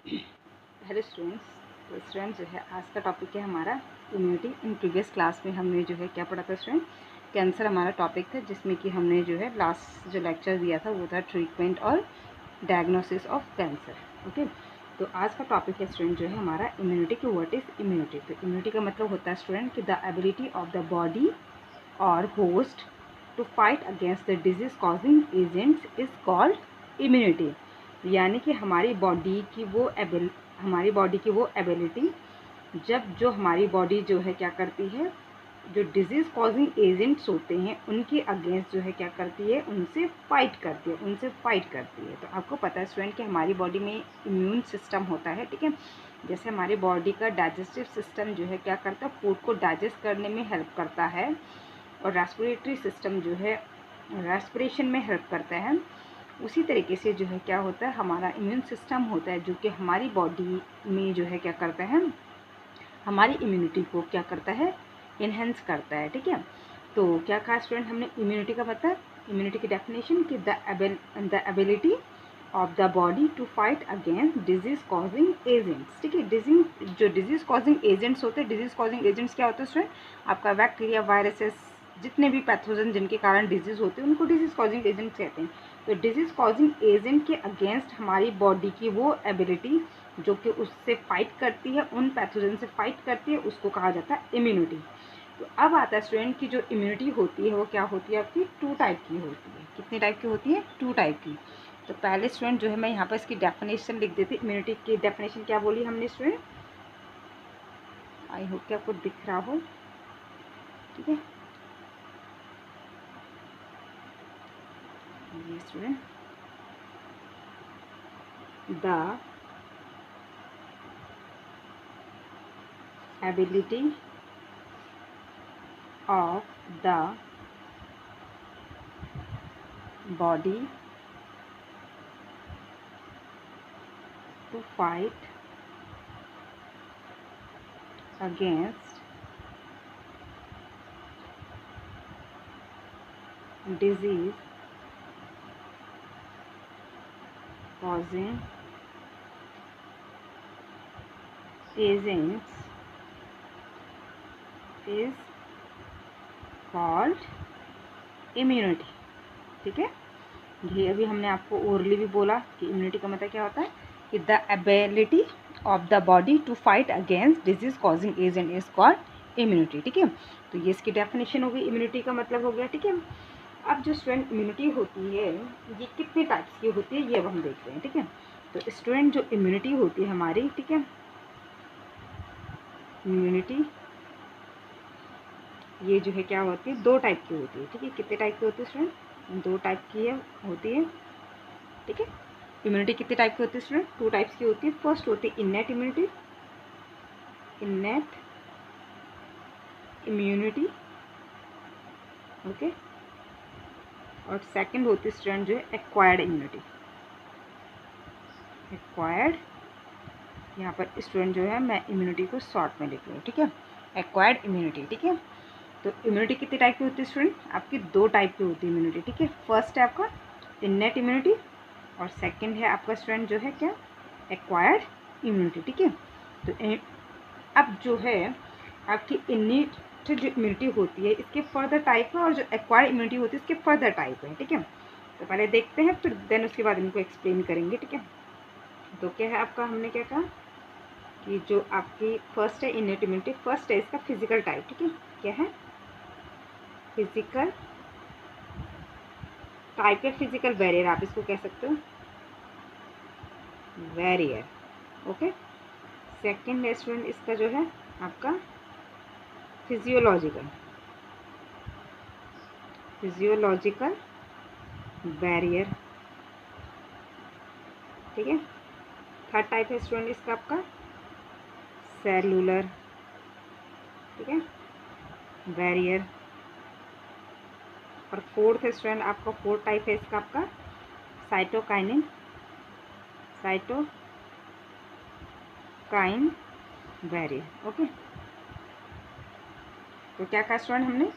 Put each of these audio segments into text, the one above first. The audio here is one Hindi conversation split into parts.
Hello students. तो स्टूडेंट जो है आज का टॉपिक है हमारा इम्यूनिटी। इन प्रीवियस क्लास में हमने जो है क्या पढ़ा था स्टूडेंट, कैंसर हमारा टॉपिक था, जिसमें कि हमने जो है लास्ट जो लेक्चर दिया था वो था ट्रीटमेंट और डायग्नोसिस ऑफ कैंसर। ओके, तो आज का टॉपिक है स्टूडेंट जो है हमारा इम्यूनिटी की। What is immunity? तो इम्यूनिटी का मतलब होता है स्टूडेंट कि the ability of the body और host to fight against the disease causing agents is called immunity. यानी कि हमारी बॉडी की वो एबिलिटी, जब जो हमारी बॉडी जो है क्या करती है, जो डिजीज़ कॉजिंग एजेंट्स होते हैं उनके अगेंस्ट जो है क्या करती है, उनसे फाइट करती है। तो आपको पता है स्टूडेंट कि हमारी बॉडी में इम्यून सिस्टम होता है, ठीक है। जैसे हमारी बॉडी का डाइजेस्टिव सिस्टम जो है क्या करता है, फूड को डाइजेस्ट करने में हेल्प करता है, और रेस्पिरेटरी सिस्टम जो है रेस्पिरेशन में हेल्प करता है। उसी तरीके से जो है क्या होता है, हमारा इम्यून सिस्टम होता है जो कि हमारी बॉडी में जो है क्या करता है, हमारी इम्यूनिटी को क्या करता है, इन्हेंस करता है, ठीक है। तो क्या कहा स्टूडेंट हमने इम्यूनिटी का मतलब, इम्यूनिटी की डेफिनेशन कि the ability of the body to fight against disease causing agents, ठीक है। जो डिजीज कॉजिंग एजेंट्स होते हैं, डिजीज कॉजिंग एजेंट्स क्या होते हैं स्टूडेंट, आपका बैक्टीरिया, वायरसेस, जितने भी पैथोजन जिनके कारण डिजीज होते हैं उनको डिजीज कॉजिंग एजेंट्स कहते हैं। तो डिजीज कॉजिंग एजेंट के अगेंस्ट हमारी बॉडी की वो एबिलिटी जो कि उससे फाइट करती है, उन पैथोजन से फाइट करती है, उसको कहा जाता है इम्यूनिटी। तो अब आता है स्टूडेंट की जो इम्यूनिटी होती है वो क्या होती है आपकी, 2 टाइप की होती है। कितने टाइप की होती है? 2 टाइप की। तो पहले स्टूडेंट जो है मैं यहाँ पर इसकी डेफिनेशन लिख देती। इम्यूनिटी की डेफिनेशन क्या बोली हमने स्टूडेंट, आई होप कि आपको दिख रहा हो, ठीक है। ये student, the ability of the body to fight against disease causing agents is called immunity, ठीक है। ये अभी हमने आपको ओरली भी बोला कि इम्यूनिटी का मतलब क्या होता है कि the ability of the body to fight against disease causing agent is called immunity, ठीक है। तो ये इसकी डेफिनेशन हो गई, इम्यूनिटी का मतलब हो गया, ठीक है। अब जो स्टूडेंट इम्यूनिटी होती है ये कितने टाइप्स की होती है ये अब हम देखते हैं, ठीक है। तो स्टूडेंट जो इम्यूनिटी होती है हमारी, ठीक है, इम्यूनिटी ये जो है क्या होती है, 2 टाइप की होती है, ठीक है। कितने टाइप की होती है स्टूडेंट? 2 टाइप की होती है, ठीक है। इम्यूनिटी कितने टाइप की होती है स्टूडेंट? 2 टाइप्स की होती है। फर्स्ट होती है innate immunity, innate immunity, okay. और सेकंड होती है स्टूडेंट जो है एक्वायर्ड इम्यूनिटी। एक्वायर्ड, यहाँ पर स्टूडेंट जो है मैं इम्यूनिटी को शॉर्ट में लिख रही हूँ, ठीक है, एक्वायर्ड इम्यूनिटी, ठीक है। तो इम्यूनिटी कितने टाइप की होती है स्टूडेंट? आपकी 2 टाइप की होती है इम्यूनिटी, ठीक है। फर्स्ट है आपका इन्नेट इम्यूनिटी और सेकंड है आपका स्टूडेंट जो है क्या, एक्वायर्ड इम्यूनिटी, ठीक है। तो अब जो है आपकी इन्नेट जो इम्यूनिटी होती है इसके फर्दर टाइप है, और जो एक्वायर्ड इम्यूनिटी होती है इसके फर्दर टाइप है, ठीक है। तो पहले देखते हैं फिर देन उसके बाद इनको एक्सप्लेन करेंगे, ठीक है। तो क्या है आपका, हमने क्या कहा कि जो आपकी फर्स्ट है इन्नेट इम्यूनिटी, फर्स्ट है इसका फिजिकल टाइप, ठीक है। क्या है? फिजिकल टाइप या फिजिकल बैरियर, आप इसको कह सकते हो बैरियर, ओके। सेकंड है स्टूडेंट इसका जो है आपका फिजियोलॉजिकल बैरियर, ठीक है। थर्ड टाइप है स्टूडेंट इसका आपका सेलुलर, ठीक है, बैरियर। और फोर्थ है स्टूडेंट आपका, फोर्थ टाइप है इसका आपका साइटोकाइन बैरियर, ओके। तो क्या कहा स्टूडेंट हमने,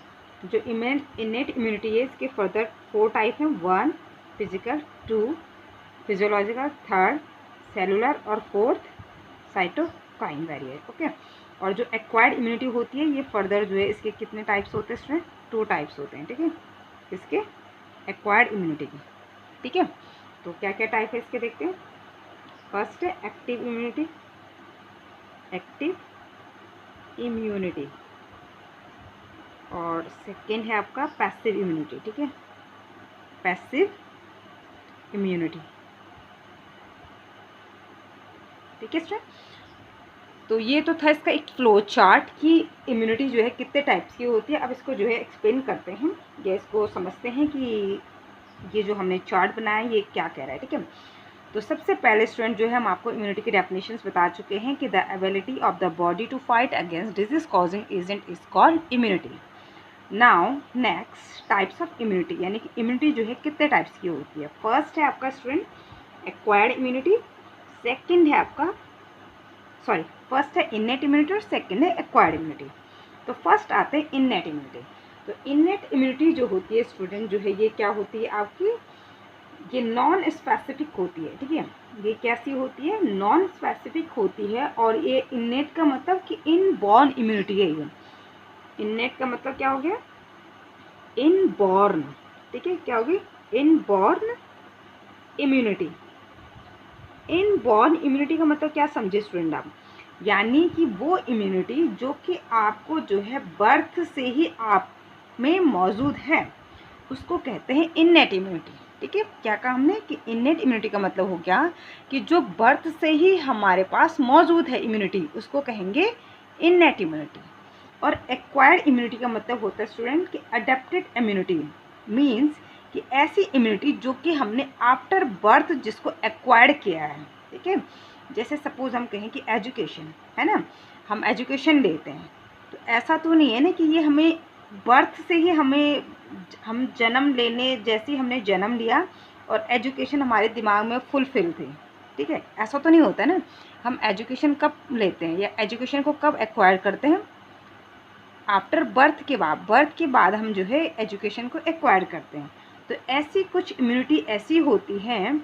जो इनेट इम्यूनिटी है इसके फर्दर 4 टाइप हैं, 1 फिजिकल, 2 फिजियोलॉजिकल, 3rd सेलुलर और फोर्थ साइटोकाइन बैरियर। ओके, और जो एक्वायर्ड इम्यूनिटी होती है ये फर्दर जो है इसके कितने टाइप्स होते हैं स्टूडेंट? 2 टाइप्स होते हैं। ठीक है, इसके एक्वायर्ड इम्यूनिटी की। ठीक है, तो क्या क्या टाइप है इसके देखते हैं। फर्स्ट है एक्टिव इम्यूनिटी, एक्टिव इम्यूनिटी, और सेकेंड है आपका पैसिव इम्यूनिटी। ठीक है, पैसिव इम्यूनिटी। ठीक है स्टूडेंट, तो ये तो था इसका एक फ्लो चार्ट कि इम्यूनिटी जो है कितने टाइप्स की होती है। अब इसको जो है एक्सप्लेन करते हैं या इसको समझते हैं कि ये जो हमने चार्ट बनाया है ये क्या कह रहा है। ठीक है, तो सबसे पहले स्टूडेंट जो है हम आपको इम्यूनिटी की डेफिनेशंस बता चुके हैं कि the ability of the body to fight against disease causing agent is called immunity. Now next types of immunity, यानी कि इम्यूनिटी जो है कितने टाइप्स की होती है। फर्स्ट है आपका स्टूडेंट एक्वायर्ड इम्यूनिटी, सेकेंड है आपका फर्स्ट है इननेट इम्यूनिटी और सेकेंड है एक्वायर्ड इम्यूनिटी। तो फर्स्ट आते हैं इननेट इम्यूनिटी। तो इननेट इम्यूनिटी जो होती है स्टूडेंट जो है ये क्या होती है आपकी, ये नॉन स्पेसिफिक होती है। ठीक है, ये कैसी होती है? नॉन स्पेसिफिक होती है। और ये इननेट का मतलब कि इनबॉर्न इम्यूनिटी है। ये इननेट का मतलब क्या हो गया? इनबॉर्न। ठीक है, क्या होगी? Inborn immunity. इनबॉर्न इम्यूनिटी का मतलब क्या समझे स्टूडेंट आप? यानी कि वो इम्यूनिटी जो कि आपको जो है बर्थ से ही आप में मौजूद है उसको कहते हैं इननेट इम्यूनिटी। ठीक है, क्या कहा हमने कि इननेट इम्यूनिटी का मतलब हो गया कि जो बर्थ से ही हमारे पास मौजूद है इम्यूनिटी उसको कहेंगे इननेट इम्यूनिटी। और एक्वायर्ड इम्यूनिटी का मतलब होता है स्टूडेंट कि अडेप्टेड इम्यूनिटी, मीन्स कि ऐसी इम्यूनिटी जो कि हमने आफ्टर बर्थ जिसको एक्वायर्ड किया है। ठीक है, जैसे सपोज हम कहें कि एजुकेशन है ना, हम एजुकेशन लेते हैं तो ऐसा तो नहीं है ना कि ये हमें बर्थ से ही हम जन्म लेने जैसे हमने जन्म लिया और एजुकेशन हमारे दिमाग में फुलफिल थी। ठीक है, ऐसा तो नहीं होता है ना। हम एजुकेशन कब लेते हैं या एजुकेशन को कब एक्वायर करते हैं? आफ्टर बर्थ के बाद हम जो है एजुकेशन को एक्वायर करते हैं। तो ऐसी कुछ इम्यूनिटी ऐसी होती हैं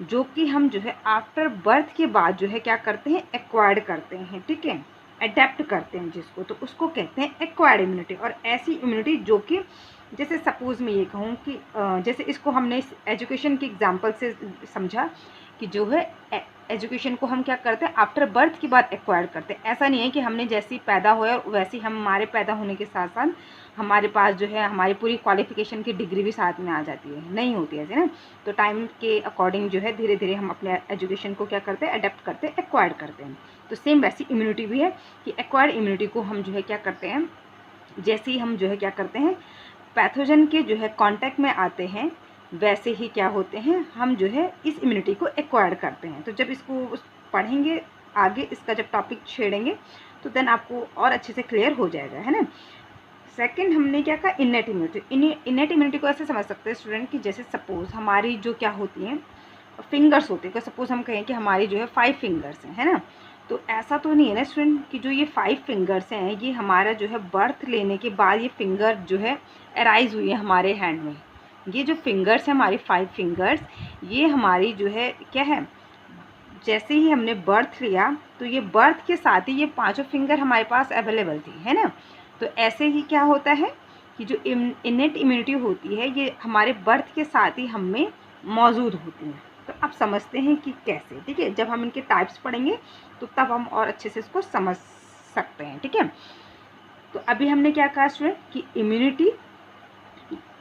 जो कि हम जो है आफ्टर बर्थ के बाद जो है क्या करते हैं? एक्वायर्ड करते हैं। ठीक है, अडेप्ट करते हैं जिसको, तो उसको कहते हैं एक्वायर्ड इम्यूनिटी। और ऐसी इम्यूनिटी जो कि जैसे सपोज मैं ये कहूँ कि जैसे इसको हमने एजुकेशन के एग्जांपल से समझा कि जो है एजुकेशन को हम क्या करते हैं? आफ्टर बर्थ के बाद एक्वायर करते हैं। ऐसा नहीं है कि हमने जैसी पैदा हुआ है वैसी हमारे पैदा होने के साथ साथ हमारे पास जो है हमारी पूरी क्वालिफिकेशन की डिग्री भी साथ में आ जाती है, नहीं होती ऐसे ना। तो टाइम के अकॉर्डिंग जो है धीरे धीरे हम अपने एजुकेशन को क्या करते हैं? अडेप्ट करते हैं, एक्वायर करते हैं। तो सेम वैसी इम्यूनिटी भी है कि एक्वायर्ड इम्यूनिटी को हम जो है क्या करते हैं? जैसे ही हम जो है क्या करते हैं पैथोजन के जो है कांटेक्ट में आते हैं वैसे ही क्या होते हैं हम जो है इस इम्यूनिटी को एक्वायर करते हैं। तो जब इसको पढ़ेंगे आगे, इसका जब टॉपिक छेड़ेंगे तो देन आपको और अच्छे से क्लियर हो जाएगा, है ना। सेकंड हमने क्या कहा? Innate immunity. इननेट इम्यूनिटी को ऐसे समझ सकते हैं स्टूडेंट कि जैसे सपोज हमारी जो क्या होती हैं फिंगर्स होते हैं। सपोज हम कहें कि हमारी जो है 5 फिंगर्स हैं, है ना। तो ऐसा तो नहीं है ना स्टूडेंट कि जो ये 5 फिंगर्स हैं ये हमारा जो है बर्थ लेने के बाद ये फिंगर जो है अराइज हुई है हमारे हैंड में। ये जो फिंगर्स हैं हमारी 5 फिंगर्स, ये हमारी जो है क्या है, जैसे ही हमने बर्थ लिया तो ये बर्थ के साथ ही ये 5 फिंगर हमारे पास अवेलेबल थी, है ना। तो ऐसे ही क्या होता है कि जो इनेट इम्यूनिटी होती है ये हमारे बर्थ के साथ ही हम में मौजूद होती है। तो अब समझते हैं कि कैसे। ठीक है, जब हम इनके टाइप्स पढ़ेंगे तो तब हम और अच्छे से इसको समझ सकते हैं। ठीक है, तो अभी हमने क्या कहा स्टूडेंट कि इम्यूनिटी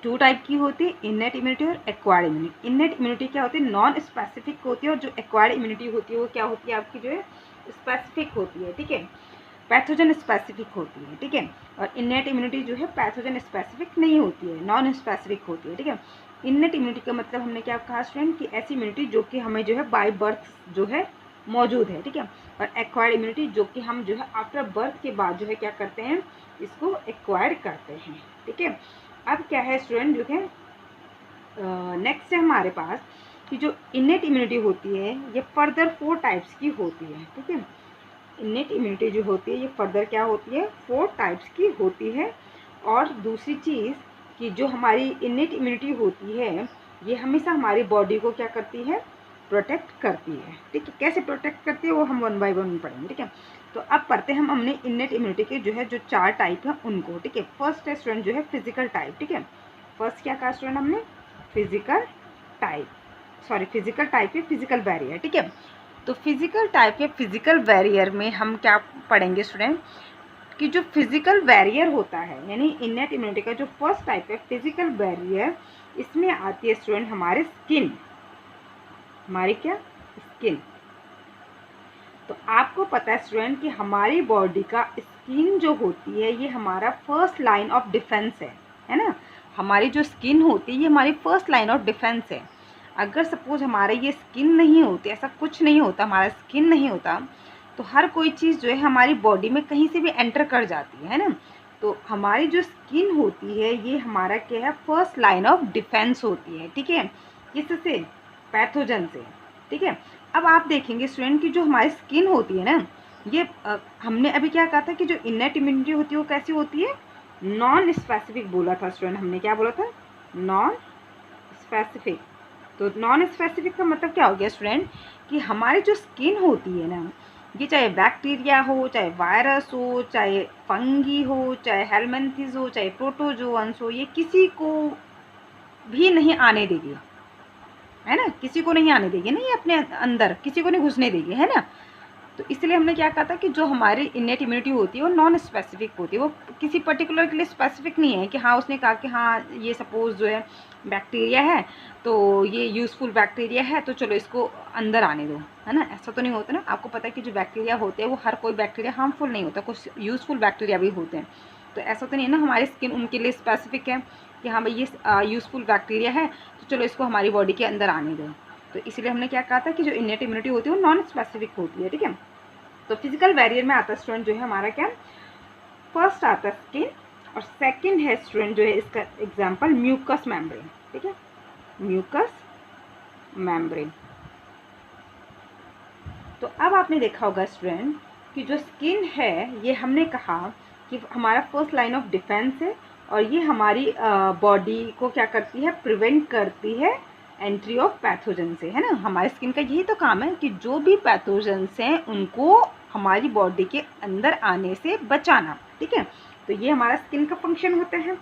2 टाइप की होती है, इननेट इम्यूनिटी और एक्वायर्ड इम्यूनिटी। इननेट इम्यूनिटी क्या होती है? नॉन स्पेसिफिक होती है। और जो एक्वायर्ड इम्यूनिटी होती है वो क्या होती है आपकी जो है स्पेसिफिक होती है। ठीक है, पैथोजन स्पेसिफिक होती है। ठीक है, और इननेट इम्यूनिटी जो है पैथोजन स्पेसिफिक नहीं होती है, नॉन स्पेसिफिक होती है। ठीक है, इननेट इम्यूनिटी का मतलब हमने क्या कहा स्टूडेंट कि ऐसी इम्यूनिटी जो कि हमें जो है बाय बर्थ जो है मौजूद है। ठीक है, और एक्वायर्ड इम्यूनिटी जो कि हम जो है आफ्टर बर्थ के बाद जो है क्या करते हैं इसको एक्वायर करते हैं। ठीक है, अब क्या है स्टूडेंट जो है नेक्स्ट है हमारे पास कि जो इननेट इम्यूनिटी होती है ये फर्दर 4 टाइप्स की होती है। ठीक है, इननेट इम्यूनिटी जो होती है ये फर्दर क्या होती है? 4 टाइप्स की होती है। और दूसरी चीज़ कि जो हमारी इननेट इम्यूनिटी होती है ये हमेशा हमारी बॉडी को क्या करती है? प्रोटेक्ट करती है। ठीक है, कैसे प्रोटेक्ट करती है वो हम 1 बाय 1 पढ़ेंगे। ठीक है, तो अब पढ़ते हैं हम हमने इननेट इम्यूनिटी के जो है जो 4 टाइप हैं उनको। ठीक है, फर्स्ट है स्टूडेंट जो है फिजिकल टाइप। ठीक है, फर्स्ट क्या कहा स्टूडेंट हमने, physical type, sorry physical type या फिजिकल बैरियर। ठीक है, तो फिजिकल टाइप या फिजिकल बैरियर में हम क्या पढ़ेंगे स्टूडेंट कि जो फिजिकल बैरियर होता है यानी इननेट इम्यूनिटी का जो फर्स्ट टाइप है फिजिकल बैरियर, इसमें आती है स्टूडेंट हमारे स्किन, हमारी क्या स्किन। तो आपको पता है स्टूडेंट कि हमारी बॉडी का स्किन जो होती है ये हमारा फर्स्ट लाइन ऑफ डिफेंस है ना। हमारी जो स्किन होती है ये हमारी फर्स्ट लाइन ऑफ डिफेंस है। अगर सपोज हमारे ये स्किन नहीं होती, ऐसा कुछ नहीं होता, हमारा स्किन नहीं होता, तो हर कोई चीज़ जो है हमारी बॉडी में कहीं से भी एंटर कर जाती है ना। तो हमारी जो स्किन होती है ये हमारा क्या है, फर्स्ट लाइन ऑफ डिफेंस होती है। ठीक है, किससे, पैथोजन से। ठीक है, अब आप देखेंगे स्टूडेंट की जो हमारी स्किन होती है ना, ये हमने अभी क्या कहा था कि जो इननेट इम्यूनिटी होती है वो कैसी होती है, नॉन स्पेसिफिक बोला था स्टूडेंट, हमने क्या बोला था, नॉन स्पेसिफिक। तो नॉन स्पेसिफिक का मतलब क्या हो गया स्टूडेंट कि हमारी जो स्किन होती है ना, ये चाहे बैक्टीरिया हो, चाहे वायरस हो, चाहे फंगी हो, चाहे हेलमिंथेस हो, चाहे प्रोटोजोअन्स हो, ये किसी को भी नहीं आने देगी, है ना, किसी को नहीं आने देगी ना, ये अपने अंदर किसी को नहीं घुसने देगी, है ना। तो इसलिए हमने क्या कहा था कि जो हमारी इननेट इम्यूनिटी होती है वो नॉन स्पेसिफिक होती है, वो किसी पर्टिकुलर के लिए स्पेसिफिक नहीं है कि हाँ उसने कहा कि हाँ ये सपोज जो है बैक्टीरिया है तो ये यूज़फुल बैक्टीरिया है तो चलो इसको अंदर आने दो, है ना, ऐसा तो नहीं होता ना। आपको पता है कि जो बैक्टीरिया होते हैं वो हर कोई बैक्टीरिया हार्मफुल नहीं होता, कुछ यूज़फुल बैक्टीरिया भी होते हैं। तो ऐसा तो नहीं है ना हमारी स्किन उनके लिए स्पेसिफिक है कि हाँ भाई ये यूज़फुल बैक्टीरिया है तो चलो इसको हमारी बॉडी के अंदर आने दो। तो इसलिए हमने क्या कहा था कि जो इननेट इम्यूनिटी होती है वो नॉन स्पेसिफिक होती है। ठीक है, तो फिजिकल बैरियर में आता है स्टूडेंट जो है हमारा क्या, फर्स्ट आता है स्किन, और सेकंड है स्टूडेंट जो है इसका एग्जांपल म्यूकस मेम्ब्रेन। ठीक है, म्यूकस मेम्ब्रेन। तो अब आपने देखा होगा स्टूडेंट कि जो स्किन है ये हमने कहा कि हमारा फर्स्ट लाइन ऑफ डिफेंस है और ये हमारी बॉडी को क्या करती है, प्रिवेंट करती है एंट्री ऑफ पैथोजन से, है ना। हमारी स्किन का यही तो काम है कि जो भी पैथोजन्स हैं उनको हमारी बॉडी के अंदर आने से बचाना। ठीक है, तो ये हमारा स्किन का फंक्शन होता है।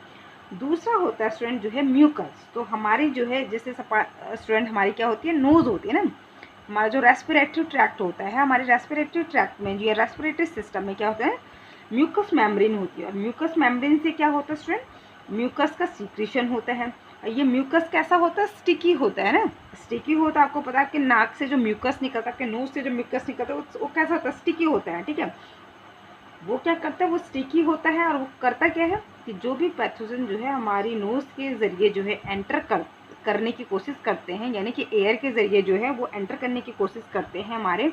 दूसरा होता है स्टूडेंट जो है म्यूकस। तो हमारी जो है जैसे स्टूडेंट हमारी क्या होती है, नोज़ होती है ना, हमारा जो रेस्पिरेटरी ट्रैक्ट होता है, हमारे रेस्पिरेटरी ट्रैक्ट में ये रेस्पिरेटरी सिस्टम में क्या होता है, म्यूकस मेम्ब्रेन होती है। और म्यूकस मेम्ब्रेन से क्या होता है स्टूडेंट, म्यूकस का सीक्रेशन होता है। ये म्यूकस कैसा होता है, स्टिकी होता है ना, स्टिकी होता है। आपको पता है कि नाक से जो म्यूकस निकलता है, नोज से जो म्यूकस निकलता है वो कैसा होता है, स्टिकी होता है। ठीक है, वो क्या करता है, वो स्टिकी होता है और वो करता क्या है कि जो भी पैथोजन जो है हमारी नोज के ज़रिए जो है एंटर करने की कोशिश करते हैं, यानी कि एयर के ज़रिए जो है वो एंटर करने की कोशिश करते हैं हमारे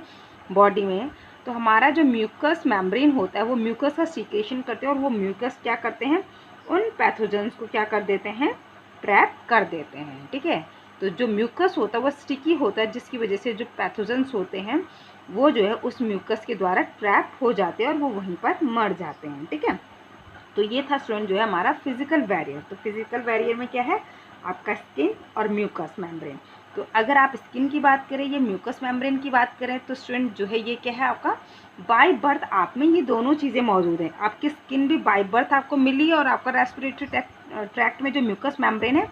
बॉडी में, तो हमारा जो म्यूकस मेम्ब्रेन होता है वो म्यूकस का सीक्रेशन करते हैं और वो म्यूकस क्या करते हैं, उन पैथोजन्स को क्या कर देते हैं, ट्रैप कर देते हैं। ठीक है, तो जो म्यूकस होता है वो स्टिकी होता है जिसकी वजह से जो पैथोजन्स होते हैं वो जो है उस म्यूकस के द्वारा ट्रैप हो जाते हैं और वो वहीं पर मर जाते हैं। ठीक है, तो ये था स्टूडेंट जो है हमारा फिजिकल बैरियर। तो फिजिकल बैरियर में क्या है, आपका स्किन और म्यूकस मेम्ब्रेन। तो अगर आप स्किन की बात करें या म्यूकस मेम्ब्रेन की बात करें तो स्टूडेंट जो है ये क्या है, आपका बाय बर्थ आप में ये दोनों चीज़ें मौजूद हैं। आपकी स्किन भी बाय बर्थ आपको मिली और आपका रेस्पिरेटरी ट्रैक्ट में जो म्यूकस मेम्ब्रेन है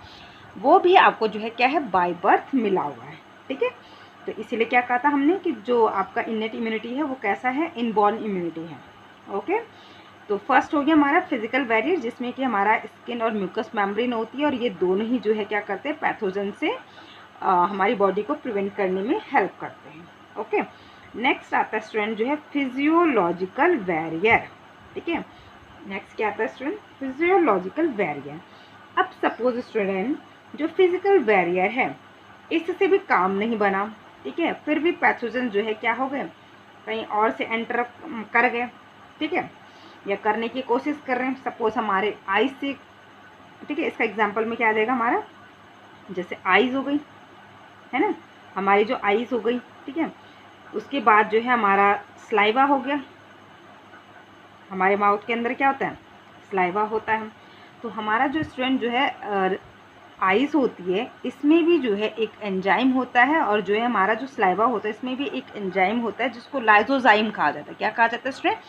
वो भी आपको जो है क्या है, बाय बर्थ मिला हुआ है। ठीक है, तो इसीलिए क्या कहा था हमने कि जो आपका इननेट इम्यूनिटी है वो कैसा है, इनबॉर्न इम्यूनिटी है। ओके, तो फर्स्ट हो गया हमारा फिजिकल बैरियर जिसमें कि हमारा स्किन और म्यूकस मेम्ब्रेन होती है और ये दोनों ही जो है क्या करते हैं, पैथोजन से हमारी बॉडी को प्रिवेंट करने में हेल्प करते हैं। ओके, नेक्स्ट आता है स्टूडेंट जो है फिजियोलॉजिकल बैरियर। ठीक है, नेक्स्ट क्या आता है स्टूडेंट, फिजियोलॉजिकल बैरियर। अब सपोज स्टूडेंट जो फिजिकल बैरियर है इससे भी काम नहीं बना, ठीक है, फिर भी पैथोजन जो है क्या हो गए, कहीं और से एंटर कर गए, ठीक है, या करने की कोशिश कर रहे हैं। सपोज हमारे आईज से, ठीक है, इसका एग्जांपल में क्या आ जाएगा हमारा, जैसे आईज हो गई, है ना, हमारी जो आईज हो गई, ठीक है, उसके बाद जो है हमारा स्लाइवा हो गया, हमारे माउथ के अंदर क्या होता है, स्लाइवा होता है। तो हमारा जो स्टूडेंट जो है आइज़ होती है इसमें भी जो है एक एंजाइम होता है, और जो है हमारा जो सलाइवा होता है इसमें भी एक एंजाइम होता है जिसको लाइजोजाइम कहा जाता है। क्या कहा जाता है स्टूडेंट?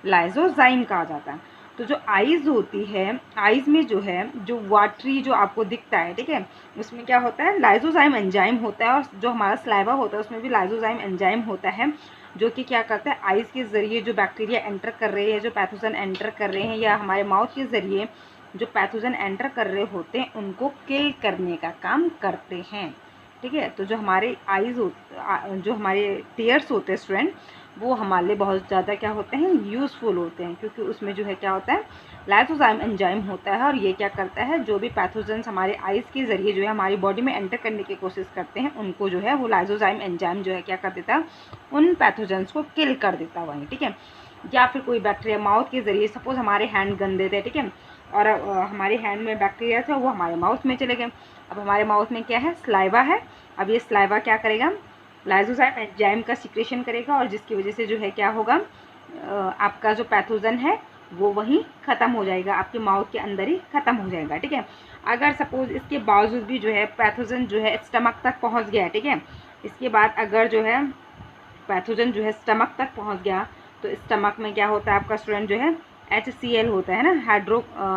लाइजोजाइम कहा जाता है। तो जो आइज़ होती है, आइज़ में जो है जो वाटरी जो आपको दिखता है, ठीक है, उसमें क्या होता है? लाइजोजाइम एंजाइम होता है। और जो हमारा सलाइवा होता है उसमें भी लाइजोजाइम एंजाइम होता है, जो कि क्या करता है? आइज़ के ज़रिए जो बैक्टीरिया एंटर कर रहे हैं, जो पैथोजन एंटर कर रहे हैं, या हमारे माउथ के ज़रिए जो पैथोजन एंटर कर रहे होते हैं उनको किल करने का काम करते हैं, ठीक है। तो जो हमारे आइज़ जो हमारे टीयर्स होते हैं स्टूडेंट, वो हमारे लिए बहुत ज़्यादा क्या होते हैं? यूज़फुल होते हैं, क्योंकि उसमें जो है क्या होता है? लाइसोजाइम एंजाइम होता है, और ये क्या करता है? जो भी पैथोजेंस हमारे आइज़ के ज़रिए जो है हमारी बॉडी में एंटर करने की कोशिश करते हैं, उनको जो है वो लाइसोजाइम एंजाइम जो है क्या कर देता है? उन पैथोजेंस को किल कर देता है वहीं, ठीक है। या फिर कोई बैक्टीरिया माउथ के ज़रिए, सपोज़ हमारे हैंड गंदे थे, ठीक है, और हमारे हैंड में बैक्टीरिया था, वो हमारे माउथ में चले गए। अब हमारे माउथ में क्या है? सलाइवा है। अब ये सलाइवा क्या करेगा? लाइसोजाइम एंजाइम का सिक्रेशन करेगा, और जिसकी वजह से जो है क्या होगा? आपका जो पैथोजन है वो वहीं ख़त्म हो जाएगा, आपके माउथ के अंदर ही ख़त्म हो जाएगा, ठीक है। अगर सपोज़ इसके बावजूद भी जो है पैथोजन जो है स्टमक तक पहुंच गया, ठीक है, इसके बाद अगर जो है पैथोजन जो है स्टमक तक पहुंच गया, तो स्टमक में क्या होता है आपका स्टूडेंट? जो है HCl होता है ना,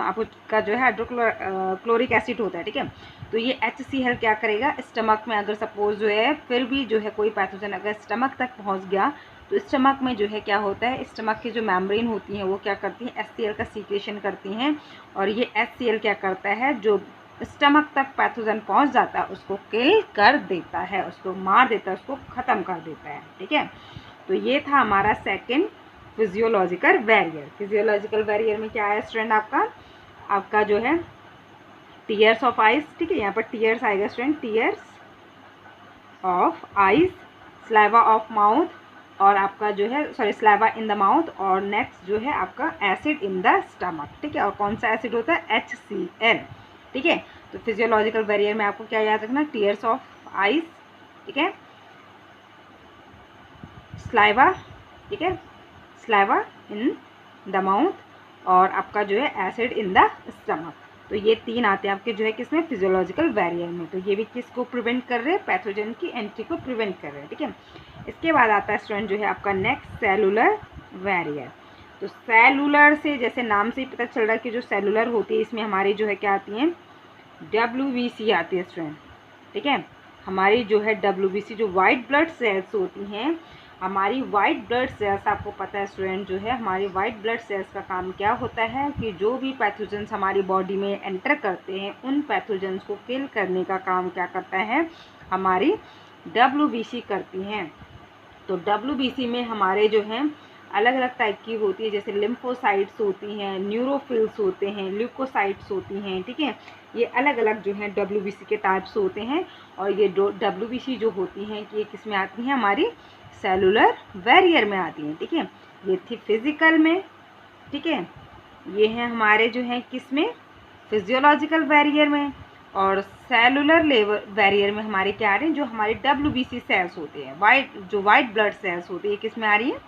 आपका जो है हाइड्रोक्लोरिक एसिड होता है, ठीक है। तो ये HCl क्या करेगा? स्टमक में अगर सपोज जो है फिर भी जो है कोई पैथोजन अगर स्टमक तक पहुंच गया, तो स्टमक में जो है क्या होता है? स्टमक की जो मेम्ब्रेन होती हैं वो क्या करती हैं? HCl का सीक्रेशन करती हैं, और ये HCl क्या करता है? जो स्टमक तक पैथोजन पहुंच जाता है उसको किल कर देता है, उसको मार देता है, उसको ख़त्म कर देता है, ठीक है। तो ये था हमारा second physiological barrier. Physiological barrier में क्या है स्टूडेंट? आपका जो है टीयर्स ऑफ आइज, ठीक है, यहाँ पर टीयर्स आएगा student, tears of eyes, saliva of mouth, और आपका जो है स्लाइवा इन द माउथ, और नेक्स्ट जो है आपका एसिड इन द स्टमक, ठीक है। और कौन सा एसिड होता है? HCl, ठीक है। तो फिजियोलॉजिकल बैरियर में आपको क्या याद रखना? टीयर्स ऑफ आइज, ठीक है, स्लाइवा, ठीक है, स्लाइवा इन द माउथ, और आपका जो है एसिड इन द स्टमक। तो ये तीन आते हैं आपके जो है किसमें? फिजियोलॉजिकल बैरियर में। तो ये भी किसको प्रिवेंट कर रहे हैं? पैथोजन की एंट्री को प्रिवेंट कर रहे हैं, ठीक है। इसके बाद आता है स्टूडेंट जो है आपका नेक्स्ट सेलुलर बैरियर। तो सेलुलर से जैसे नाम से ही पता चल रहा है कि जो सेलुलर होती है इसमें हमारी जो है क्या आती है? WBC आती है स्टूडेंट, ठीक है। हमारी जो है WBC जो वाइट ब्लड सेल्स होती हैं, हमारी वाइट ब्लड सेल्स, आपको पता है स्टूडेंट जो है हमारी वाइट ब्लड सेल्स का काम क्या होता है? कि जो भी पैथोजेंस हमारी बॉडी में एंटर करते हैं उन पैथोजेंस को किल करने का काम क्या करता है? हमारी WBC करती हैं। तो WBC में हमारे जो हैं अलग अलग टाइप की होती है, जैसे लिम्फोसाइट्स होती हैं, न्यूरोफिल्स होते हैं, ल्यूकोसाइट्स होती हैं, ठीक है। ये अलग अलग जो हैं WBC के टाइप्स होते हैं, और ये WBC जो होती हैं कि ये किस में आती हैं? हमारी सेलुलर बैरियर में आती हैं, ठीक है। ये थी फिजिकल में, ठीक है। ये हैं हमारे जो हैं किस में? फिजियोलॉजिकल बैरियर में। और सेलुलर लेवल बैरियर में हमारे क्या आ रहे हैं? जो हमारे WBC सेल्स होते हैं, वाइट ब्लड सेल्स होती है, किस में आ रही है?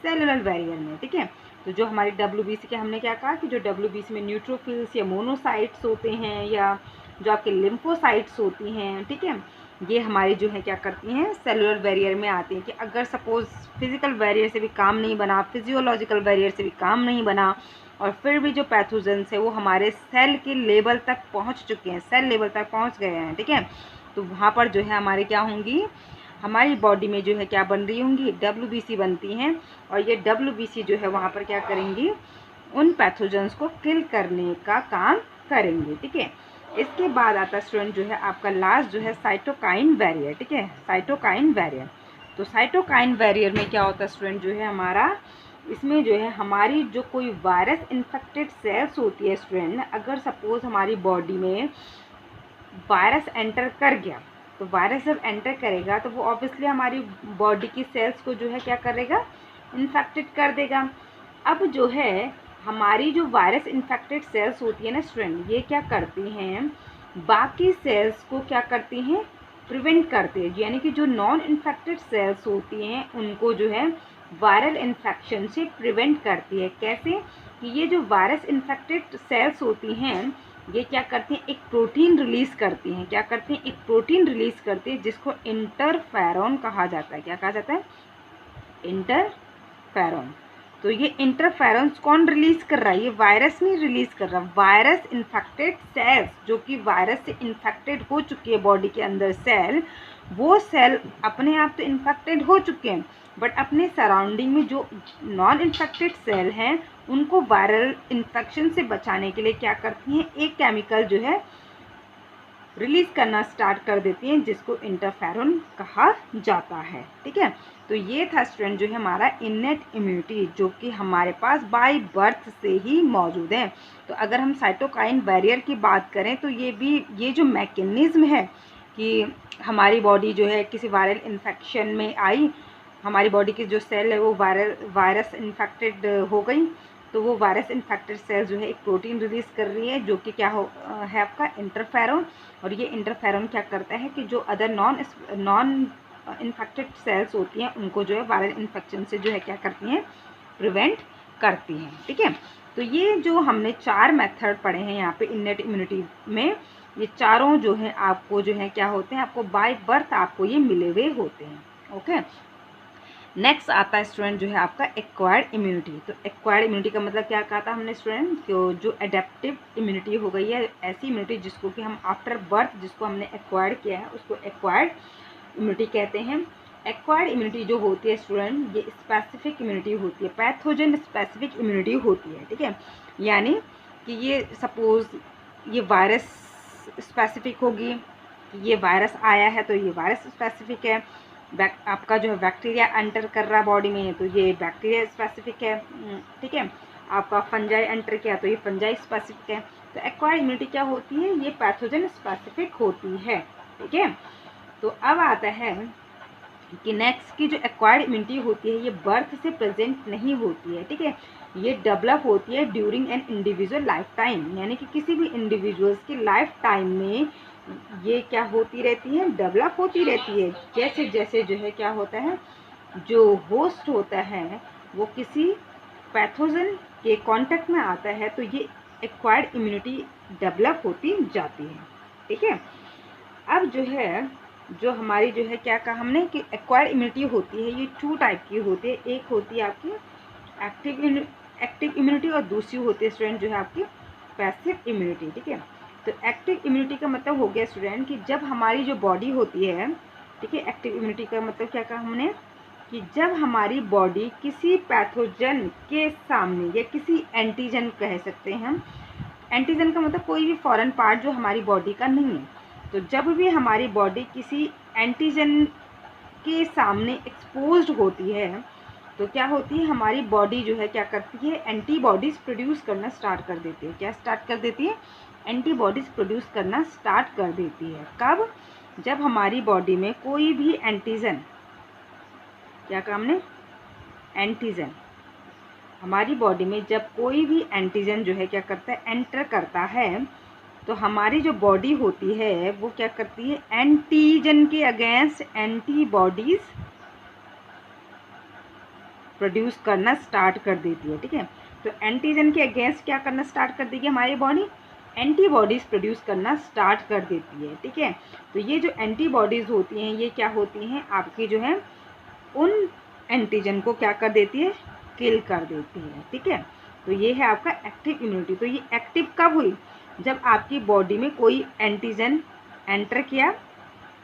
सेलुलर बैरियर में, ठीक है। तो जो हमारे WBC के हमने क्या कहा कि जो WBC में न्यूट्रोफिल्स या मोनोसाइट्स होते हैं, या जो आपके लिम्फोसाइट्स होती हैं, ठीक है, ये हमारी जो है क्या करती हैं? सेलुलर बैरियर में आती हैं। कि अगर सपोज़ फिजिकल बैरियर से भी काम नहीं बना, फिजियोलॉजिकल बैरियर से भी काम नहीं बना, और फिर भी जो पैथोजेंस है वो हमारे सेल के लेवल तक पहुंच चुके हैं, सेल लेवल तक पहुंच गए हैं, ठीक है, तो वहाँ पर जो है हमारे क्या होंगी? हमारी बॉडी में जो है क्या बन रही होंगी? WBC बनती हैं, और ये WBC जो है वहाँ पर क्या करेंगी? उन पैथोजेंस को किल करने का काम करेंगे, ठीक है। इसके बाद आता स्टूडेंट जो है आपका लास्ट जो है साइटोकाइन बैरियर, ठीक है, साइटोकाइन बैरियर। तो साइटोकाइन बैरियर में क्या होता है स्टूडेंट जो है हमारा? इसमें जो है हमारी जो कोई वायरस इन्फेक्टेड सेल्स होती है स्टूडेंट, अगर सपोज़ हमारी बॉडी में वायरस एंटर कर गया, तो वायरस जब एंटर करेगा तो वो ऑब्वियसली हमारी बॉडी की सेल्स को जो है क्या करेगा? इन्फेक्टेड कर देगा। अब जो है हमारी जो वायरस इन्फेक्टेड सेल्स होती है ना स्टूडेंट, ये क्या करती हैं? बाकी सेल्स को क्या करती हैं? प्रिवेंट करते हैं, यानी कि जो नॉन इन्फेक्टेड सेल्स होती हैं उनको जो है वायरल इन्फेक्शन से प्रिवेंट करती है। कैसे? कि ये जो वायरस इन्फेक्टेड सेल्स होती हैं ये क्या करती हैं, एक प्रोटीन रिलीज़ करती हैं। क्या करती हैं, एक प्रोटीन रिलीज़ करती है जिसको इंटरफेरॉन कहा जाता है। क्या कहा जाता है, इंटरफेरॉन। तो ये इंटरफेरॉन्स कौन रिलीज कर रहा है, ये वायरस नहीं रिलीज कर रहा, वायरस इन्फेक्टेड सेल्स, जो कि वायरस से इन्फेक्टेड हो चुकी है बॉडी के अंदर सेल, वो सेल अपने आप तो इन्फेक्टेड हो चुके हैं, बट अपने सराउंडिंग में जो नॉन इन्फेक्टेड सेल हैं उनको वायरल इन्फेक्शन से बचाने के लिए क्या करती हैं, एक केमिकल जो है रिलीज करना स्टार्ट कर देती हैं जिसको इंटरफेरॉन कहा जाता है। ठीक है, तो ये था स्टूडेंट जो है हमारा इनेट इम्यूनिटी, जो कि हमारे पास बाय बर्थ से ही मौजूद है। तो अगर हम साइटोकाइन बैरियर की बात करें तो ये जो मैकेनिज्म है कि हमारी बॉडी जो है किसी वायरल इन्फेक्शन में आई, हमारी बॉडी की जो सेल है वो वायरस इन्फेक्टेड हो गई, तो वो वायरस इन्फेक्टेड सेल जो है एक प्रोटीन रिलीज़ कर रही है जो कि क्या है आपका इंटरफेरॉन। और ये इंटरफेरॉन क्या करता है कि जो अदर नॉन इन्फेक्टेड सेल्स होती हैं उनको जो है वायरल इन्फेक्शन से जो है क्या करती हैं, प्रिवेंट करती हैं। ठीक है, तो ये जो हमने 4 मेथड पढ़े हैं यहाँ पे इनेट इम्यूनिटी में, ये चारों जो है आपको जो है क्या होते हैं, आपको बाय बर्थ आपको ये मिले हुए होते हैं। ओके, नेक्स्ट आता है स्टूडेंट जो है आपका एक्वायर्ड इम्यूनिटी। तो एक्वायर्ड इम्यूनिटी का मतलब क्या कहा था हमने स्टूडेंट, जो एडेप्टिव इम्यूनिटी हो गई है, ऐसी इम्यूनिटी जिसको कि हम आफ्टर बर्थ जिसको हमने एक्वायर्ड किया है उसको एक्वायर्ड इम्यूनिटी कहते हैं। एक्वायर्ड इम्यूनिटी जो होती है स्टूडेंट, ये स्पेसिफिक इम्यूनिटी होती है, पैथोजन स्पेसिफिक इम्यूनिटी होती है। ठीक है, यानी कि ये सपोज ये वायरस स्पेसिफिक होगी, ये वायरस आया है तो ये वायरस स्पेसिफिक है, आपका जो है बैक्टीरिया एंटर कर रहा है बॉडी में तो ये बैक्टीरिया स्पेसिफिक है। ठीक है, आपका फंजाई एंटर किया तो ये फंजाई स्पेसिफिक है। तो एक्वायर्ड इम्यूनिटी क्या होती है, ये पैथोजन स्पेसिफिक होती है। ठीक है, तो अब आता है कि नेक्स्ट की जो एक्वायर्ड इम्यूनिटी होती है ये बर्थ से प्रेजेंट नहीं होती है। ठीक है, ये डेवलप होती है during an individual life time, यानी कि किसी भी इंडिविजुअल्स की लाइफ टाइम में ये क्या होती रहती है, डेवलप होती रहती है। जैसे जैसे जो है क्या होता है, जो होस्ट होता है वो किसी पैथोजन के कांटेक्ट में आता है तो ये एक्वायर्ड इम्यूनिटी डेवलप होती जाती है। ठीक है, अब जो है जो हमारी जो है क्या कहा हमने कि एक्वायर्ड इम्यूनिटी होती है ये 2 टाइप की होती है, एक होती है आपकी एक्टिव इम्यूनिटी और दूसरी होती है स्टूडेंट जो है आपकी पैसिव इम्यूनिटी। ठीक है, तो एक्टिव इम्यूनिटी का मतलब हो गया स्टूडेंट कि जब हमारी जो बॉडी होती है, ठीक है, एक्टिव इम्यूनिटी का मतलब क्या कहा हमने कि जब हमारी बॉडी किसी पैथोजन के सामने या किसी एंटीजन कह सकते हैं हम, एंटीजन का मतलब कोई भी फॉरेन पार्ट जो हमारी बॉडी का नहीं है, तो जब भी हमारी बॉडी किसी एंटीजन के सामने एक्सपोज्ड होती है तो क्या होती है, हमारी बॉडी जो है क्या करती है, एंटीबॉडीज़ प्रोड्यूस करना स्टार्ट कर देती है। क्या स्टार्ट कर देती है, एंटीबॉडीज़ प्रोड्यूस करना स्टार्ट कर देती है। कब, जब हमारी बॉडी में कोई भी एंटीजन, क्या काम ने, एंटीजन, हमारी बॉडी में जब कोई भी एंटीजन जो है क्या करता है, एंटर करता है, तो हमारी जो बॉडी होती है वो क्या करती है, एंटीजन के अगेंस्ट एंटीबॉडीज़ प्रोड्यूस करना स्टार्ट कर देती है। ठीक है, तो एंटीजन के अगेंस्ट क्या करना स्टार्ट कर देगी हमारी बॉडी, एंटीबॉडीज़ प्रोड्यूस करना स्टार्ट कर देती है। ठीक है, तो ये जो एंटीबॉडीज़ होती हैं ये क्या होती हैं, आपकी जो है उन एंटीजन को क्या कर देती है, किल कर देती है। ठीक है, तो ये है आपका एक्टिव इम्यूनिटी। तो ये एक्टिव कब हुई, जब आपकी बॉडी में कोई एंटीजन एंटर किया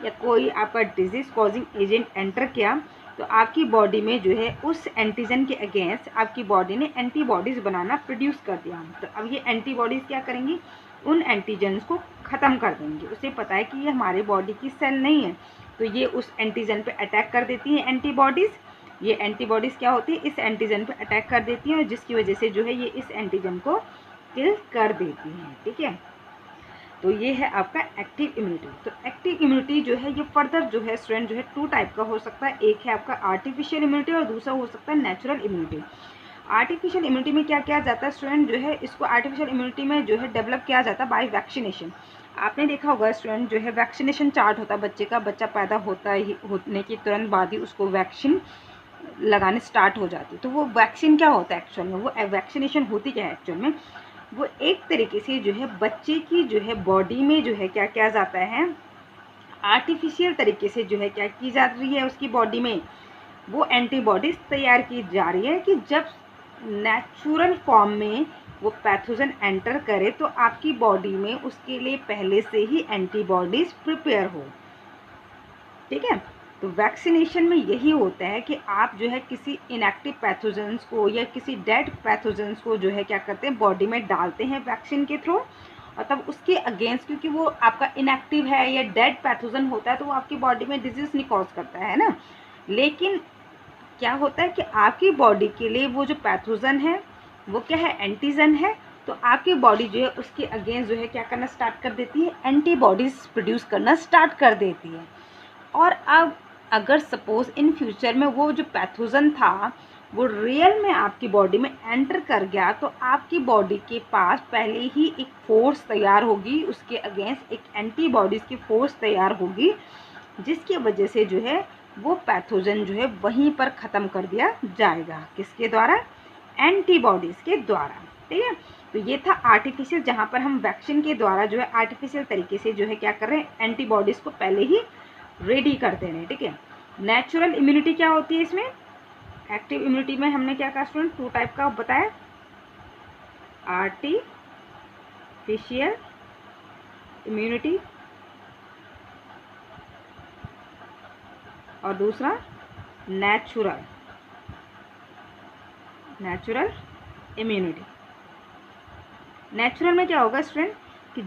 या कोई आपका डिजीज़ कॉजिंग एजेंट एंटर किया तो आपकी बॉडी में जो है उस एंटीजन के अगेंस्ट आपकी बॉडी ने एंटीबॉडीज़ बनाना प्रोड्यूस कर दिया। तो अब ये एंटीबॉडीज़ क्या करेंगी, उन एंटीजन्स को ख़त्म कर देंगी। उसे पता है कि ये हमारे बॉडी की सेल नहीं है, तो ये उस एंटीजन पे अटैक कर देती हैं एंटीबॉडीज़। ये एंटीबॉडीज़ क्या होती है, इस एंटीजन पे अटैक कर देती हैं और जिसकी वजह से जो है ये इस एंटीजन को किल कर देती हैं। ठीक है, तो ये है आपका एक्टिव इम्यूनिटी। तो एक्टिव इम्यूनिटी जो है ये फर्दर जो है स्टूडेंट जो है 2 टाइप का हो सकता है, एक है आपका आर्टिफिशियल इम्यूनिटी और दूसरा हो सकता है नेचुरल इम्यूनिटी। आर्टिफिशियल इम्यूनिटी में क्या किया जाता है स्टूडेंट, जो है इसको आर्टिफिशियल इम्यूनिटी में जो है डेवलप किया जाता है बाय वैक्सीनेशन। आपने देखा होगा स्टूडेंट जो है वैक्सीनेशन चार्ट होता है बच्चे का, बच्चा पैदा होने के तुरंत बाद ही उसको वैक्सीन लगाने स्टार्ट हो जाती है। तो वो वैक्सीन क्या होता है एक्चुअल में, वो वैक्सीनेशन होती क्या है एक्चुअल में, वो एक तरीके से जो है बच्चे की जो है बॉडी में जो है क्या किया जाता है, आर्टिफिशियल तरीके से जो है क्या की जा रही है, उसकी बॉडी में वो एंटीबॉडीज़ तैयार की जा रही है कि जब नेचुरल फॉर्म में वो पैथोजन एंटर करे तो आपकी बॉडी में उसके लिए पहले से ही एंटीबॉडीज़ प्रिपेयर हो। ठीक है, तो वैक्सीनेशन में यही होता है कि आप जो है किसी इनएक्टिव पैथोजेंस को या किसी डेड पैथोजेंस को जो है क्या करते हैं, बॉडी में डालते हैं वैक्सीन के थ्रू, और तब उसके अगेंस्ट, क्योंकि वो आपका इनएक्टिव है या डेड पैथोजन होता है तो वो आपकी बॉडी में डिजीज़ नहीं कॉज करता है ना। लेकिन क्या होता है कि आपकी बॉडी के लिए वो जो पैथोजन है वो क्या है, एंटीजन है, तो आपकी बॉडी जो है उसके अगेंस्ट जो है क्या करना स्टार्ट कर देती है, एंटीबॉडीज़ प्रोड्यूस करना स्टार्ट कर देती है। और अब अगर सपोज़ इन फ्यूचर में वो जो पैथोजन था वो रियल में आपकी बॉडी में एंटर कर गया तो आपकी बॉडी के पास पहले ही एक फोर्स तैयार होगी, उसके अगेंस्ट एक एंटीबॉडीज़ की फोर्स तैयार होगी, जिसकी वजह से जो है वो पैथोजन जो है वहीं पर ख़त्म कर दिया जाएगा। किसके द्वारा, एंटीबॉडीज़ के द्वारा। ठीक है, तो ये था आर्टिफिशियल, जहाँ पर हम वैक्सीन के द्वारा जो है आर्टिफिशियल तरीके से जो है क्या कर रहे हैं, एंटीबॉडीज़ को पहले ही रेडी कर दे रहे हैं। ठीक है, नेचुरल इम्यूनिटी क्या होती है इसमें, एक्टिव इम्यूनिटी में हमने क्या कहा स्टूडेंट, 2 टाइप का बताया, आर्टिफिशियल इम्यूनिटी और दूसरा नेचुरल इम्यूनिटी। नेचुरल में क्या होगा स्टूडेंट कि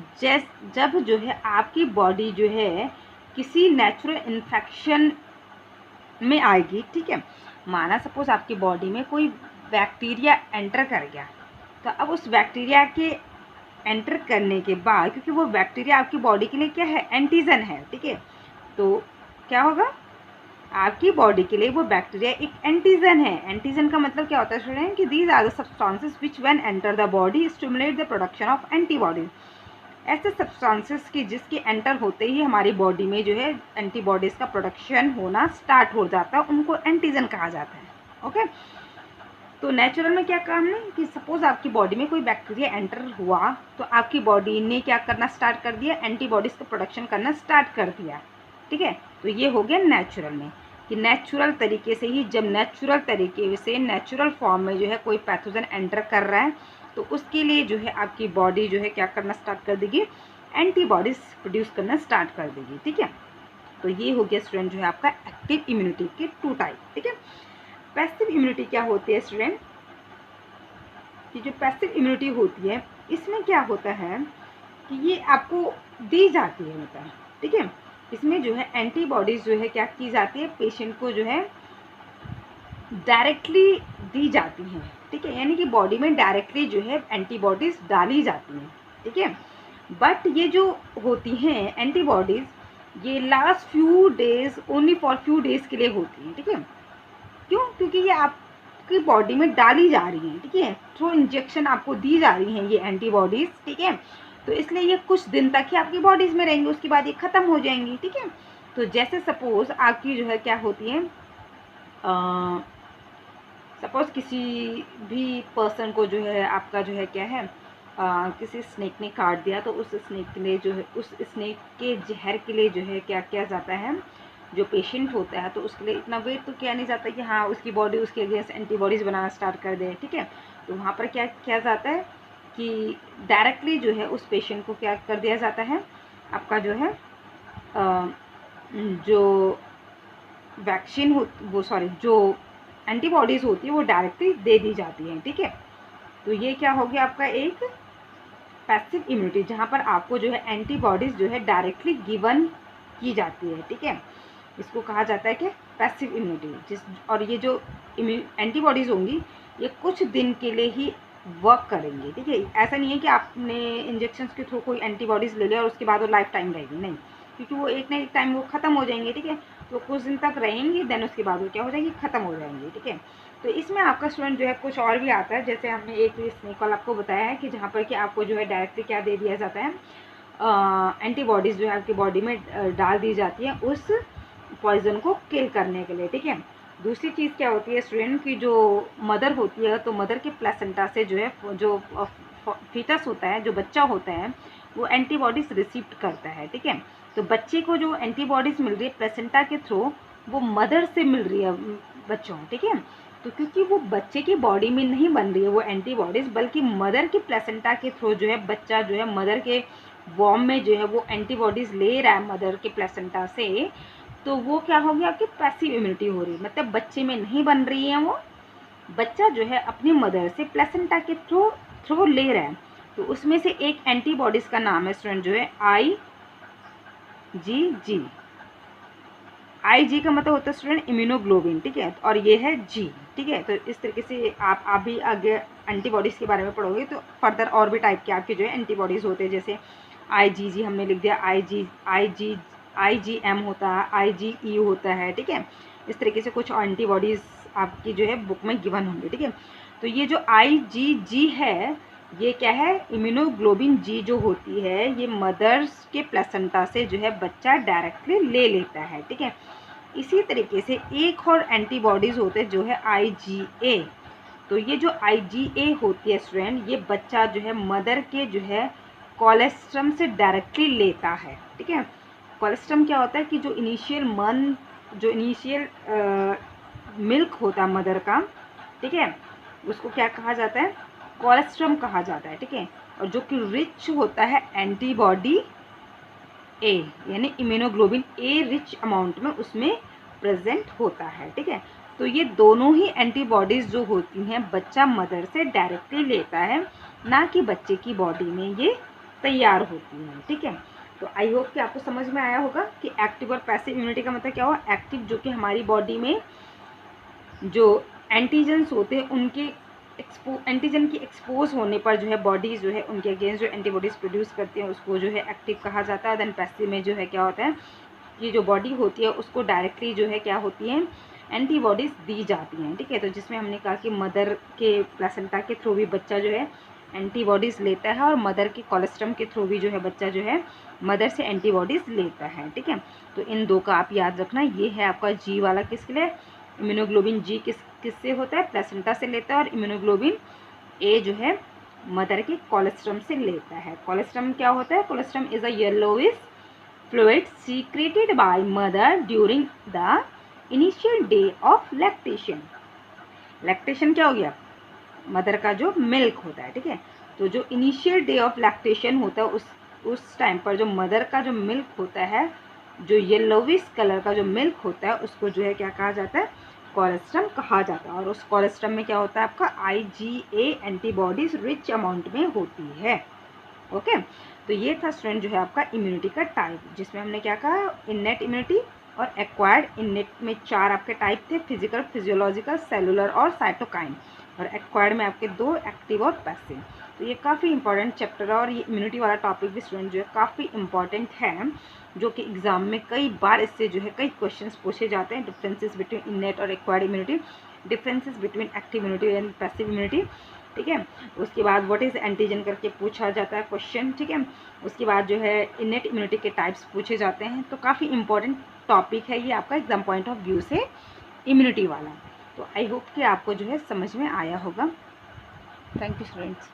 जब जो है आपकी बॉडी जो है किसी नेचुरल इन्फेक्शन में आएगी। ठीक है, माना सपोज आपकी बॉडी में कोई बैक्टीरिया एंटर कर गया, तो अब उस बैक्टीरिया के एंटर करने के बाद, क्योंकि वो बैक्टीरिया आपकी बॉडी के लिए क्या है, एंटीजन है। ठीक है, तो क्या होगा, आपकी बॉडी के लिए वो बैक्टीरिया एक एंटीजन है। एंटीजन का मतलब क्या होता है स्टूडेंट कि these are the substances which when enter the body stimulate the production of antibodies. ऐसे सब्सटेंसेस की जिसके एंटर होते ही हमारी बॉडी में जो है एंटीबॉडीज़ का प्रोडक्शन होना स्टार्ट हो जाता है, उनको एंटीजन कहा जाता है। ओके, तो नेचुरल में क्या काम है कि सपोज आपकी बॉडी में कोई बैक्टीरिया एंटर हुआ तो आपकी बॉडी ने क्या करना स्टार्ट कर दिया, एंटीबॉडीज़ का प्रोडक्शन करना स्टार्ट कर दिया। ठीक है, तो ये हो गया नेचुरल में कि नेचुरल तरीके से ही, जब नेचुरल तरीके से नेचुरल फॉर्म में जो है कोई पैथोजन एंटर कर रहा है तो उसके लिए जो है आपकी बॉडी जो है क्या करना स्टार्ट कर देगी, एंटीबॉडीज़ प्रोड्यूस करना स्टार्ट कर देगी। ठीक है, तो ये हो गया स्टूडेंट जो है आपका एक्टिव इम्यूनिटी के 2 टाइप। ठीक है, पैसिव इम्यूनिटी क्या होती है स्टूडेंट, कि जो पैसिव इम्यूनिटी होती है इसमें क्या होता है कि ये आपको दी जाती है, मतलब ठीक है, इसमें जो है एंटीबॉडीज़ जो है क्या की जाती है, पेशेंट को जो है डायरेक्टली दी जाती हैं। ठीक है, यानी कि बॉडी में डायरेक्टली जो है एंटीबॉडीज़ डाली जाती हैं। ठीक है, बट ये जो होती हैं एंटीबॉडीज़ ये last few days, only for few days के लिए होती हैं। ठीक है, क्यों, क्योंकि ये आपकी बॉडी में डाली जा रही हैं। ठीक है, थ्रू इंजेक्शन आपको दी जा रही हैं ये एंटीबॉडीज़। ठीक है, तो इसलिए ये कुछ दिन तक ही आपकी बॉडीज़ में रहेंगी, उसके बाद ये ख़त्म हो जाएंगी। ठीक है, तो जैसे सपोज़ आपकी जो है क्या होती है, सपोज़ किसी भी पर्सन को जो है आपका जो है क्या है, किसी स्नेक ने काट दिया तो उस स्नेक के लिए जो है, उस स्नेक के जहर के लिए जो है क्या किया जाता है, जो पेशेंट होता है तो उसके लिए इतना वेट तो किया नहीं जाता कि हाँ उसकी बॉडी उसके अगेंस्ट एंटीबॉडीज़ बनाना स्टार्ट कर दे। ठीक है, तो वहाँ पर क्या किया जाता है कि डायरेक्टली जो है उस पेशेंट को क्या कर दिया जाता है, आपका जो है जो वैक्सीन हो, वो सॉरी जो एंटीबॉडीज़ होती है वो डायरेक्टली दे दी जाती हैं। ठीक है, तो ये क्या हो गया आपका एक पैसिव इम्यूनिटी, जहाँ पर आपको जो है एंटीबॉडीज़ जो है डायरेक्टली गिवन की जाती है। ठीक है, इसको कहा जाता है कि पैसिव इम्यूनिटी। और ये जो एंटीबॉडीज़ होंगी ये कुछ दिन के लिए ही वर्क करेंगे। ठीक है, ऐसा नहीं है कि आपने इंजेक्शन के थ्रू कोई एंटीबॉडीज़ ले लिया और उसके बाद वो लाइफ टाइम रहेगी, नहीं, क्योंकि वो एक ना एक टाइम वो ख़त्म हो जाएंगे। ठीक है, तो कुछ दिन तक रहेंगी, देन उसके बाद वो क्या हो जाएगी, ख़त्म हो जाएंगी। ठीक है, तो इसमें आपका स्टूडेंट जो है कुछ और भी आता है, जैसे हमने एक स्नेक वाला आपको बताया है कि जहाँ पर कि आपको जो है डायरेक्टली क्या दे दिया जाता है, एंटीबॉडीज़ जो है आपकी बॉडी में डाल दी जाती है उस पॉइजन को किल करने के लिए। ठीक है, दूसरी चीज़ क्या होती है स्टूडेंट की, जो मदर होती है तो मदर के प्लेसेंटा से जो है जो फीटस होता है, जो बच्चा होता है, वो एंटीबॉडीज़ रिसीव करता है, ठीक है। तो बच्चे को जो एंटीबॉडीज़ मिल रही है प्लेसेंटा के थ्रू, वो मदर से मिल रही है बच्चों, ठीक है। तो क्योंकि वो बच्चे की बॉडी में नहीं बन रही है वो एंटीबॉडीज़, बल्कि मदर की प्लेसेंटा के थ्रू जो है बच्चा जो है मदर के वॉर्म में जो है वो एंटीबॉडीज़ ले रहा है मदर के प्लेसेंटा से, तो वो क्या हो गया, आपकी पैसिव इम्यूनिटी हो रही है। मतलब बच्चे में नहीं बन रही है वो, बच्चा जो है अपनी मदर से प्लेसेंटा के थ्रू ले रहा है। तो उसमें से एक एंटीबॉडीज़ का नाम है स्टूडेंट जो है IgG। IG का मतलब होता है स्टूडेंट इम्यूनोग्लोबिन, ठीक है, और ये है G, ठीक है। तो इस तरीके से आप भी आगे एंटीबॉडीज़ के बारे में पढ़ोगे तो फर्दर और भी टाइप के आपके जो है एंटीबॉडीज़ होते हैं, जैसे IgG हमने लिख दिया, IgM होता है, IgE होता है, ठीक है। इस तरीके से कुछ एंटीबॉडीज़ आपकी जो है बुक में गिवन होंगे, ठीक है। तो ये जो IgG है, ये क्या है, इम्यूनोग्लोबिन G जो होती है, ये मदर्स के प्लेसेंटा से जो है बच्चा डायरेक्टली ले लेता है, ठीक है। इसी तरीके से एक और एंटीबॉडीज़ होते हैं जो है IgA। तो ये जो IgA होती है स्टूडेंट, ये बच्चा जो है मदर के जो है कोलेस्ट्रम से डायरेक्टली लेता है, ठीक है। कोलेस्ट्रम क्या होता है कि जो इनिशियल मिल्क होता है मदर का, ठीक है, उसको क्या कहा जाता है, कोलेस्ट्रम कहा जाता है, ठीक है। और जो कि रिच होता है एंटीबॉडी ए, यानी इम्यूनोग्लोबिन ए रिच अमाउंट में उसमें प्रेजेंट होता है, ठीक है। तो ये दोनों ही एंटीबॉडीज़ जो होती हैं बच्चा मदर से डायरेक्टली लेता है, ना कि बच्चे की बॉडी में ये तैयार होती हैं, ठीक है। तो आई होप कि आपको समझ में आया होगा कि एक्टिव और पैसिव इम्यूनिटी का मतलब क्या हुआ। एक्टिव जो कि हमारी बॉडी में जो एंटीजन्स होते हैं उनके एंटीजन की एक्सपोज होने पर जो है बॉडी जो है उनके अगेंस्ट जो एंटीबॉडीज़ प्रोड्यूस करती हैं उसको जो है एक्टिव कहा जाता है। देन पैसिव में जो है क्या होता है, ये जो बॉडी होती है उसको डायरेक्टली जो है क्या होती हैं, एंटीबॉडीज़ दी जाती हैं, ठीक है। तो जिसमें हमने कहा कि मदर के प्लेसेंटा के थ्रू भी बच्चा जो है एंटीबॉडीज़ लेता है, और मदर के कोलेस्ट्रम के थ्रू भी जो है बच्चा जो है मदर से एंटीबॉडीज़ लेता है, ठीक है। तो इन दो का आप याद रखना। ये है आपका G वाला किसके लिए, इम्यूनोग्लोबिन G किससे होता है, प्लेसेंटा से लेता है, और इम्यूनोग्लोबिन A जो है मदर के कोलेस्ट्रम से लेता है। कोलेस्ट्रम क्या होता है, colostrum is a yellowish fluid secreted by mother during the initial day of lactation. Lactation क्या हो गया, मदर का जो मिल्क होता है, ठीक है। तो जो इनिशियल डे ऑफ लैक्टेशन होता है उस टाइम पर जो मदर का जो मिल्क होता है, जो येलोविश कलर का जो मिल्क होता है, उसको जो है क्या कहा जाता है, कोलेस्ट्रम कहा जाता है। और उस कोलेस्ट्रम में क्या होता है आपका IgA एंटीबॉडीज रिच अमाउंट में होती है, ओके। तो ये था स्टूडेंट जो है आपका इम्यूनिटी का टाइप, जिसमें हमने क्या कहा, इननेट इम्यूनिटी और एक्वायर्ड। इननेट में 4 आपके टाइप थे, फिजिकल, फिजियोलॉजिकल, सेलुलर और साइटोकाइन। और एक्वायर्ड में आपके 2, एक्टिव और पैसिव। तो ये काफ़ी इंपॉर्टेंट चैप्टर है, और ये इम्यूनिटी वाला टॉपिक भी स्टूडेंट जो है काफ़ी इंपॉर्टेंट है, जो कि एग्जाम में कई बार इससे जो है कई क्वेश्चंस पूछे जाते हैं। डिफरेंसेस बिटवीन इननेट और acquired immunity, differences between active immunity and passive immunity, ठीक है। उसके बाद व्हाट इज़ एंटीजन करके पूछा जाता है क्वेश्चन, ठीक है। उसके बाद जो है इननेट इम्यूनिटी के टाइप्स पूछे जाते हैं। तो काफ़ी इंपॉर्टेंट टॉपिक है ये आपका एग्जाम पॉइंट ऑफ व्यू से, इम्यूनिटी वाला। तो आई होप कि आपको जो है समझ में आया होगा। Thank you students.